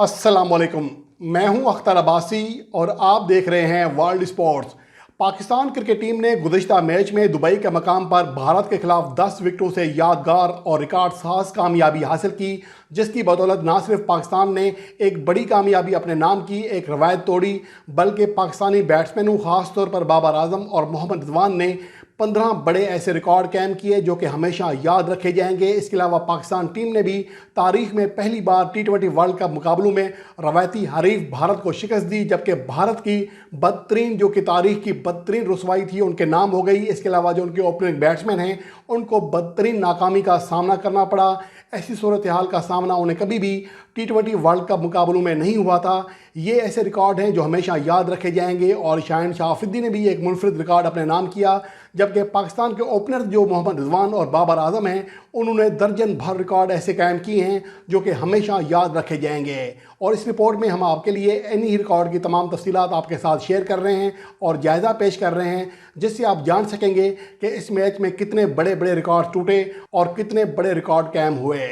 अस्सलामुअलैकुम। मैं हूं अख्तर अब्बासी और आप देख रहे हैं world sports. Pakistan cricket team ने गुज़िश्ता मैच में दुबई के मकाम पर भारत के खिलाफ 10 विकेटों से यादगार और रिकॉर्ड साज कामयाबी हासिल की, जिसकी बदौलत न सिर्फ पाकिस्तान ने एक बड़ी कामयाबी अपने नाम की एक रवायत तोड़ी, बल्कि पाकिस्तानी बैट्समैनों खास तौर पर बाबर आजम और मोहम्मद रिजवान ने 15 बड़े ऐसे रिकॉर्ड कायम किए जो कि हमेशा याद रखे जाएंगे। इसके अलावा पाकिस्तान टीम ने भी तारीख में पहली बार T20 वर्ल्ड कप मुकाबलों में रवायती हरीफ भारत को शिकस्त दी, जबकि भारत की बदतरीन जो कि तारीख की बदतरीन रुसवाई थी उनके नाम हो गई। इसके अलावा जो उनके ओपनिंग बैट्समैन हैं उनको बदतरीन नाकामी का सामना करना पड़ा। ऐसी सूरत हाल का सामना उन्हें कभी भी T20 वर्ल्ड कप मुकाबलों में नहीं हुआ था। ये ऐसे रिकॉर्ड हैं जो हमेशा याद रखे जाएंगे। और शाहिन शाह अफरीदी ने भी एक मुनफरिद रिकॉर्ड अपने नाम किया, जबकि पाकिस्तान के ओपनर जो मोहम्मद रिजवान और बाबर आजम हैं उन्होंने दर्जन भर रिकॉर्ड ऐसे कायम किए हैं जो कि हमेशा याद रखे जाएंगे। और इस रिपोर्ट में हम आपके लिए इन्हीं रिकॉर्ड की तमाम तफसीलात आपके साथ शेयर कर रहे हैं और जायज़ा पेश कर रहे हैं, जिससे आप जान सकेंगे कि इस मैच में कितने बड़े बड़े रिकॉर्ड टूटे और कितने बड़े रिकॉर्ड कायम हुए।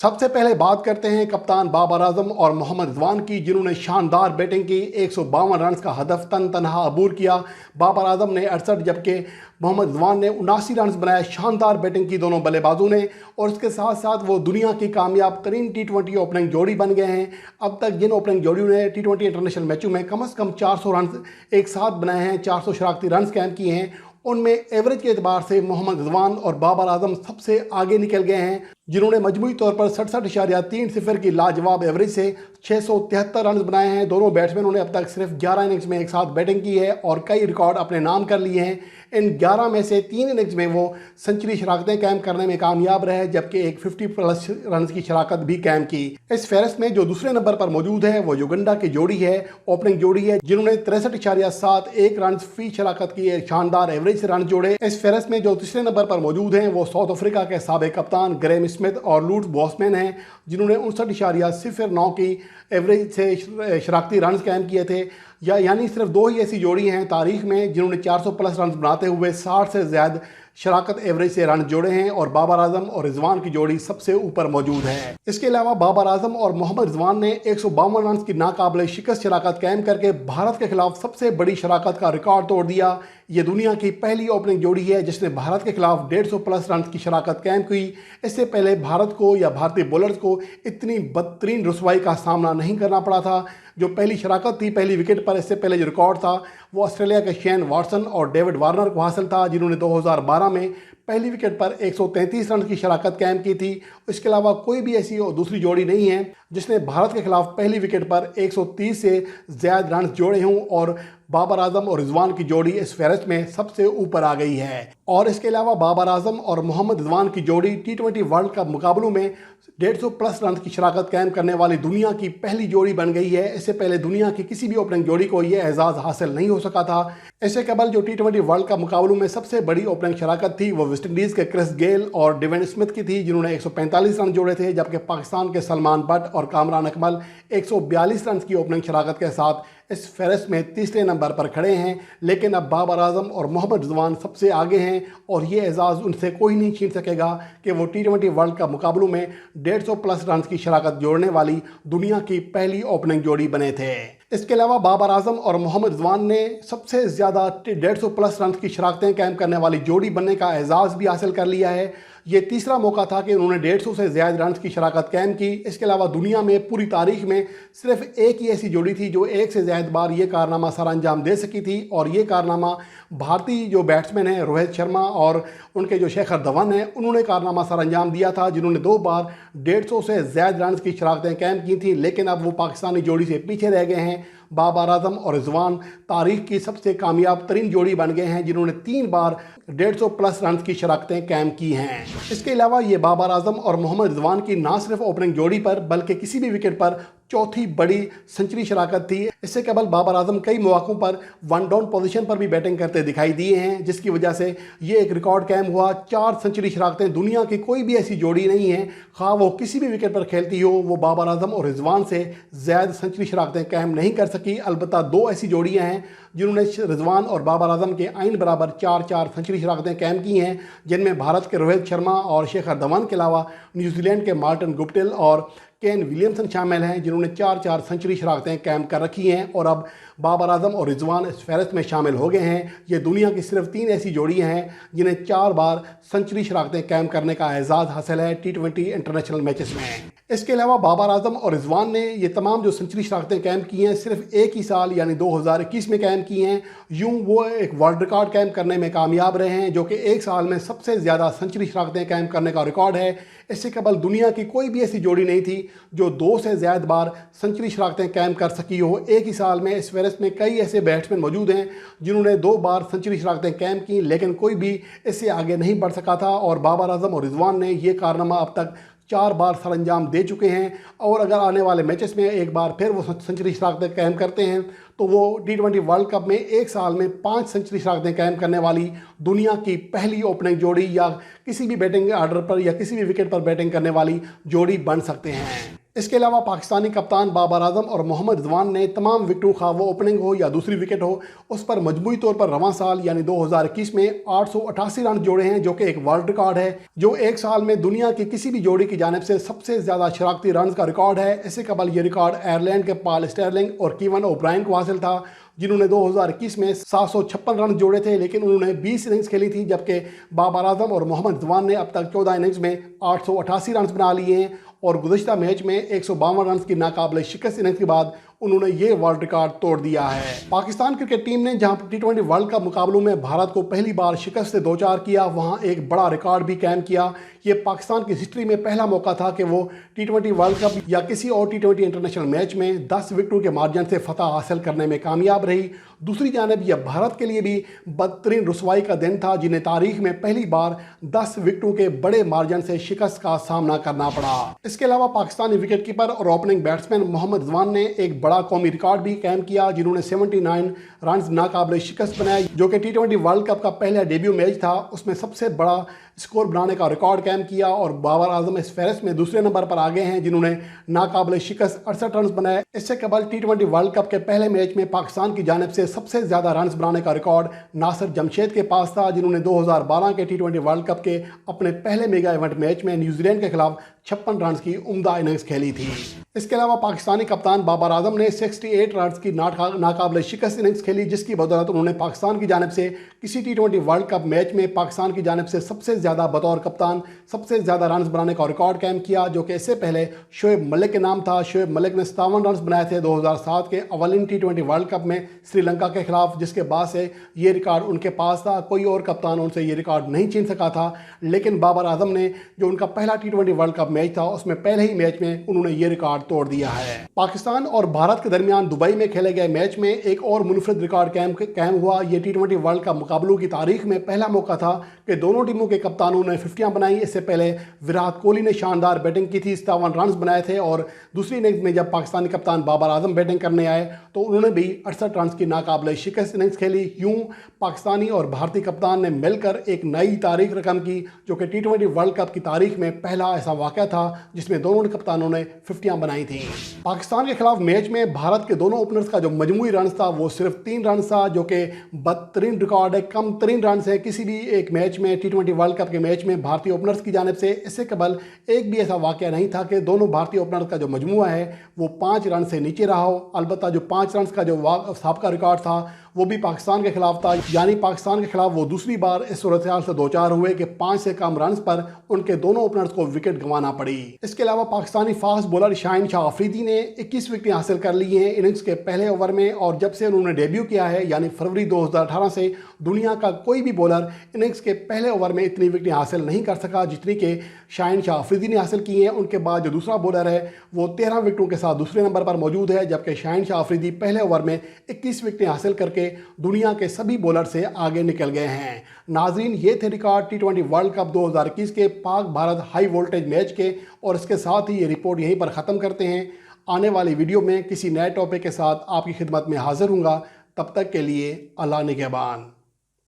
सबसे पहले बात करते हैं कप्तान बाबर आजम और मोहम्मद रिजवान की, जिन्होंने शानदार बैटिंग की। 152 रन का हदफ तनहा अबूर किया। बाबर आजम ने 68 जबकि मोहम्मद रिजवान ने 79 रन बनाए। शानदार बैटिंग की दोनों बल्लेबाजों ने, और इसके साथ साथ वो दुनिया की कामयाब तरीन T20 ओपनिंग जोड़ी बन गए हैं। अब तक जिन ओपनिंग जोड़ियों ने T20 इंटरनेशनल मैचों में कम से कम 400 रन एक साथ बनाए हैं, 400 शरारती रन कायम किए हैं, उनमें एवरेज के एतबार से मोहम्मद रिजवान और बाबर आजम सबसे आगे निकल गए हैं, जिन्होंने मजमूई तौर पर 67.30 की लाजवाब एवरेज से 673 रन बनाए हैं। दोनों बैट्समैनों ने अब तक सिर्फ 11 इनिंग्स में एक साथ बैटिंग की है और कई रिकॉर्ड अपने नाम कर लिए हैं। इन 11 में से 3 इनिंग्स में वो सेंचुरी शराकतें कायम करने में कामयाब रहे, जबकि एक 50+ रन की शराकत भी कायम की। इस फहरिस्त में जो दूसरे नंबर पर मौजूद है वो युगांडा की जोड़ी है, ओपनिंग जोड़ी है, जिन्होंने 63.71 रन फी शराकत की एक शानदार एवरेज से रन जोड़े। इस फहरिस्त में जो तीसरे नंबर पर मौजूद हैं वो साउथ अफ्रीका के साबिक कप्तान ग्रेम स्मिथ और लूट बॉसमैन हैं, जिन्होंने 59.09 की एवरेज से शराकती रन कायम किए थे। यानी सिर्फ 2 ही ऐसी जोड़ी हैं तारीख में जिन्होंने 400+ रन बनाते हुए 60 से ज़्यादा शराकत एवरेज से रन जोड़े हैं, और बाबर आजम और रिजवान की जोड़ी सबसे ऊपर मौजूद है। इसके अलावा बाबर आजम और मोहम्मद रिजवान ने 152 रन की नाकाबिले शिकस्त शराकत कायम करके भारत के खिलाफ सबसे बड़ी शराकत का रिकॉर्ड तोड़ दिया। ये दुनिया की पहली ओपनिंग जोड़ी है जिसने भारत के खिलाफ 150+ रन की शराकत कायम की। इससे पहले भारत को या भारतीय बॉलर्स को इतनी बदतरीन रुसवाई का सामना नहीं करना पड़ा था। जो पहली शराकत थी पहली विकेट पर, इससे पहले जो रिकॉर्ड था वो ऑस्ट्रेलिया के शेन वाटसन और डेविड वार्नर को हासिल था, जिन्होंने 2012 में पहली विकेट पर 133 रन की शराकत कायम की थी। इसके अलावा कोई भी ऐसी दूसरी जोड़ी नहीं है जिसने भारत के खिलाफ पहली विकेट पर 130 से ज़्यादा रन जोड़े हों, और बाबर आजम और रिजवान की जोड़ी इस फहरिस्त में सबसे ऊपर आ गई है। और इसके अलावा बाबर आजम और मोहम्मद रिजवान की जोड़ी T20 वर्ल्ड कप मुकाबलों में 150+ रन की शराकत कायम करने वाली दुनिया की पहली जोड़ी बन गई है। इससे पहले दुनिया की किसी भी ओपनिंग जोड़ी को यह एजाज़ हासिल नहीं हो सका था। इससे कबल जो T20 वर्ल्ड कप मुकाबलों में सबसे बड़ी ओपनिंग शराकत थी वो वेस्टइंडीज़ के क्रिस गेल और डेविन स्मिथ की थी, जिन्होंने 145 रन जोड़े थे, जबकि पाकिस्तान के सलमान बट और कामरान अकमल 142 रन की ओपनिंग शराकत के साथ इस फहरिस्त में तीसरे नंबर पर खड़े हैं। लेकिन अब बाबर आजम और मोहम्मद रिजवान सबसे आगे हैं और ये एजाज़ उनसे कोई नहीं छीन सकेगा कि वो T20 वर्ल्ड कप मुकाबलों में 150+ रन की शराकत जोड़ने वाली दुनिया की पहली ओपनिंग जोड़ी बने थे। इसके अलावा बाबर आजम और मोहम्मद रिजवान ने सबसे ज़्यादा 150+ रन की शराकतें कायम करने वाली जोड़ी बनने का एजाज़ भी हासिल कर लिया है। ये तीसरा मौका था कि उन्होंने 150 से ज़्यादा रन की शराकत कायम की। इसके अलावा दुनिया में पूरी तारीख में सिर्फ एक ही ऐसी जोड़ी थी जो एक से ज़्यादा बार ये कारनामा सर अंजाम दे सकी थी, और ये कारनामा भारतीय जो बैट्समैन हैं रोहित शर्मा और उनके जो शेखर धवन हैं उन्होंने कारनामा सर अंजाम दिया था, जिन्होंने 2 बार 150 से ज़्यादा रन की शराकतें कायम की थी। लेकिन अब वो पाकिस्तानी जोड़ी से पीछे रह गए हैं। बाबर आजम और रिजवान तारीख की सबसे कामयाब तरीन जोड़ी बन गए हैं, जिन्होंने 3 बार 150+ रन की शराकतें कायम की हैं। इसके अलावा ये बाबर आजम और मोहम्मद रिजवान की ना सिर्फ ओपनिंग जोड़ी पर बल्कि किसी भी विकेट पर चौथी बड़ी सेंचुरी शराकत थी। इससे केवल बाबर आजम कई मौकों पर वन डाउन पोजीशन पर भी बैटिंग करते दिखाई दिए हैं, जिसकी वजह से ये एक रिकॉर्ड कायम हुआ। 4 सेंचुरी शराकतें, दुनिया की कोई भी ऐसी जोड़ी नहीं है, खा वो किसी भी विकेट पर खेलती हो, वो बाबर आजम और रिजवान से ज़्यादा सेंचुरी शराकतें कायम नहीं कर सकी। अलबत्ता 2 ऐसी जोड़ियाँ हैं जिन्होंने रिजवान और बाबर आजम के आइन बराबर 4-4 सेंचुरी शराकतें कायम की हैं, जिनमें भारत के रोहित शर्मा और शिखर धवन के अलावा न्यूजीलैंड के मार्टिन गुप्टिल और केन विलियमसन शामिल हैं, जिन्होंने 4-4 सेंचुरी शराकतें कायम कर रखी हैं। और अब बाबर आजम और रिजवान इस फहरिस्त में शामिल हो गए हैं। ये दुनिया की सिर्फ 3 ऐसी जोड़ियां हैं जिन्हें 4 बार सेंचुरी शराकतें कायम करने का एजाज़ हासिल है T20 इंटरनेशनल मैचेस में। इसके अलावा बाबर आजम और रिजवान ने ये तमाम जो सेंचुरी शराकतें कायम की हैं सिर्फ एक ही साल यानी 2021 में कायम की हैं। यूं वो एक वर्ल्ड रिकॉर्ड कायम करने में कामयाब रहे हैं, जो कि एक साल में सबसे ज़्यादा सेंचुरी शराकतें कायम करने का रिकॉर्ड है। इससे केवल दुनिया की कोई भी ऐसी जोड़ी नहीं थी जो 2 से ज़्यादा बार सेंचुरी शराकतें कायम कर सकी हो एक ही साल में। इस फहरिस्त में कई ऐसे बैट्समैन मौजूद हैं जिन्होंने 2 बार सेंचुरी शराकतें कायम की, लेकिन कोई भी इससे आगे नहीं बढ़ सका था। और बाबर आजम और रिजवान ने ये कारनामा अब तक 4 बार सर अंजाम दे चुके हैं। और अगर आने वाले मैचेस में एक बार फिर वो सेंचुरी शराकतें कायम करते हैं तो वो T20 वर्ल्ड कप में एक साल में 5 सेंचुरी शराकतें कायम करने वाली दुनिया की पहली ओपनिंग जोड़ी या किसी भी बैटिंग आर्डर पर या किसी भी विकेट पर बैटिंग करने वाली जोड़ी बन सकते हैं। इसके अलावा पाकिस्तानी कप्तान बाबर आजम और मोहम्मद रिजवान ने तमाम विकेटों, खा वो ओपनिंग हो या दूसरी विकेट हो, उस पर मजमूई तौर पर रवां साल यानी 2021 में 888 रन जोड़े हैं, जो कि एक वर्ल्ड रिकॉर्ड है, जो एक साल में दुनिया की किसी भी जोड़ी की जानिब से सबसे ज़्यादा शराकती रन का रिकॉर्ड है। इससे कबल ये रिकॉर्ड आयरलैंड के पॉल स्टर्लिंग और कीवन ओब्रायन को हासिल था, जिन्होंने 2021 में 756 रन जोड़े थे, लेकिन उन्होंने 20 इनिंग्स खेली थी, जबकि बाबर आजम और मोहम्मद रिजवान ने अब तक 14 इनिंग्स में 888 रन बना लिए हैं। और गुज़िश्ता मैच में 152 रन की नाकाबिले शिकस्त इनिंग्स के बाद उन्होंने ये वर्ल्ड रिकॉर्ड तोड़ दिया है। पाकिस्तान क्रिकेट टीम ने जहां T20 वर्ल्ड कप मुकाबलों में भारत को पहली बार शिकस्त से 2-4 किया, वहां एक बड़ा रिकॉर्ड भी कायम किया। ये पाकिस्तान की हिस्ट्री में पहला मौका था कि वो T20 वर्ल्ड कप या किसी और T20 इंटरनेशनल मैच में 10 विकेटों के मार्जिन से फतह हासिल करने में कामयाब रही। दूसरी जानब यह भारत के लिए भी बदतरीन रुसवाई का दिन था, जिन्हें तारीख में पहली बार 10 विकेटों के बड़े मार्जिन से शिकस्त का सामना करना पड़ा। इसके अलावा पाकिस्तानी विकेट कीपर और ओपनिंग बैट्समैन मोहम्मद रिजवान ने एक बड़ा कौमी रिकॉर्ड भी कायम किया, जिन्होंने 79 रन नाकाबिले शिकस्त बनाए, जो कि T20 वर्ल्ड कप का पहला डेब्यू मैच था, उसमें सबसे बड़ा स्कोर बनाने का रिकॉर्ड कायम किया। और बाबर आजम इस फहरिस्त में दूसरे नंबर पर आ गए हैं, जिन्होंने नाकाबिले शिकस्त 68 रन बनाए। इससे कबल T20 वर्ल्ड कप के पहले मैच में पाकिस्तान की जानिब से सबसे ज़्यादा रन बनाने का रिकॉर्ड नासिर जमशेद के पास था, जिन्होंने 2012 के T20 वर्ल्ड कप के अपने पहले मेगा इवेंट मैच में न्यूजीलैंड के खिलाफ 56 रन की उम्दा इनिंग्स खेली थी। इसके अलावा पाकिस्तानी कप्तान बाबर आजम ने 68 रन की नाकाबिले शिकस्त इनिंग्स खेली, जिसकी बदौलत उन्होंने पाकिस्तान की जानिब से किसी T20 वर्ल्ड कप मैच में पाकिस्तान की जानिब से सबसे ज़्यादा बतौर कप्तान सबसे ज़्यादा रन बनाने का रिकॉर्ड कायम किया, जो कि इससे पहले शोएब मलिक के नाम था। शोएब मलिक ने 57 रन बनाए थे 2007 के अवलिन T20 वर्ल्ड कप में श्रीलंका के खिलाफ, जिसके बाद से ये रिकॉर्ड उनके पास था। कोई और कप्तान उनसे ये रिकॉर्ड नहीं छीन सका था, लेकिन बाबर आजम ने जो उनका पहला T20 वर्ल्ड कप मैच था उसमें पहले ही मैच में उन्होंने ये रिकॉर्ड तोड़ दिया है। पाकिस्तान और भारत के दरमियान दुबई में खेले गए मैच में एक और मुनफरिद रिकॉर्ड कायम हुआ। ये T20 वर्ल्ड कप मुकाबलों की तारीख में पहला मौका था कि दोनों टीमों के कप्तानों ने 50 बनाई। इससे पहले विराट कोहली ने शानदार बैटिंग की थी, 57 रन बनाए थे, और दूसरी इनिंग्स में जब पाकिस्तानी कप्तान बाबर आजम बैटिंग करने आए तो उन्होंने भी 68 रन की नाकाबिले शिकस्त इनिंग्स खेली। यूं पाकिस्तानी और भारतीय कप्तान ने मिलकर एक नई तारीख रकम की, जो कि T20 वर्ल्ड कप की तारीख में पहला ऐसा वाक़या था जिसमें दोनों कप्तानों ने 50 बनाई थी। पाकिस्तान के खिलाफ मैच में भारत के दोनों ओपनर्स का जो मजमूई रन था वो सिर्फ 3 रन था, जो कि बदतरीन रिकॉर्ड है, कम तरीन रन है किसी भी एक मैच में T20 वर्ल्ड कप के मैच में भारतीय ओपनर्स की जानिब से। इससे कबल एक भी ऐसा वाक़या नहीं था कि दोनों भारतीय ओपनर्स का जो मजमुआ है वो 5 रन से नीचे रहा हो। अलबत्ता जो 5 रन का जो साबिका रिकॉर्ड था वो भी पाकिस्तान के खिलाफ था, यानी पाकिस्तान के खिलाफ वो दूसरी बार इस सूरत हाल से 2-4 हुए कि 5 से कम रन पर उनके दोनों ओपनर्स को विकेट गंवाना पड़ी। इसके अलावा पाकिस्तानी फास्ट बॉलर शाहिन शाह अफरीदी ने 21 विकेटें हासिल कर ली हैं इनिंग्स के पहले ओवर में, और जब से उन्होंने डेब्यू किया है यानी फरवरी 2018 से दुनिया का कोई भी बॉलर इनिंग्स के पहले ओवर में इतनी विकेटें हासिल नहीं कर सका जितनी कि शाहिन शाह अफरीदी ने हासिल की हैं। उनके बाद जो दूसरा बॉलर है वो 13 विकेटों के साथ दूसरे नंबर पर मौजूद है, जबकि शाहिन शाह अफरीदी पहले ओवर में 21 विकेटें हासिल करके दुनिया के सभी बॉलर से आगे निकल गए हैं। नाजरीन, ये थे रिकॉर्ड T20 वर्ल्ड कप 2021 के Pak Bharat high voltage match के, और इसके साथ ही ये रिपोर्ट यहीं पर ख़त्म करते हैं। आने वाली वीडियो में किसी नए टॉपिक के साथ आपकी खिदमत में हाजिर हूँगा। तब तक के लिए अल्लाह निगहबान।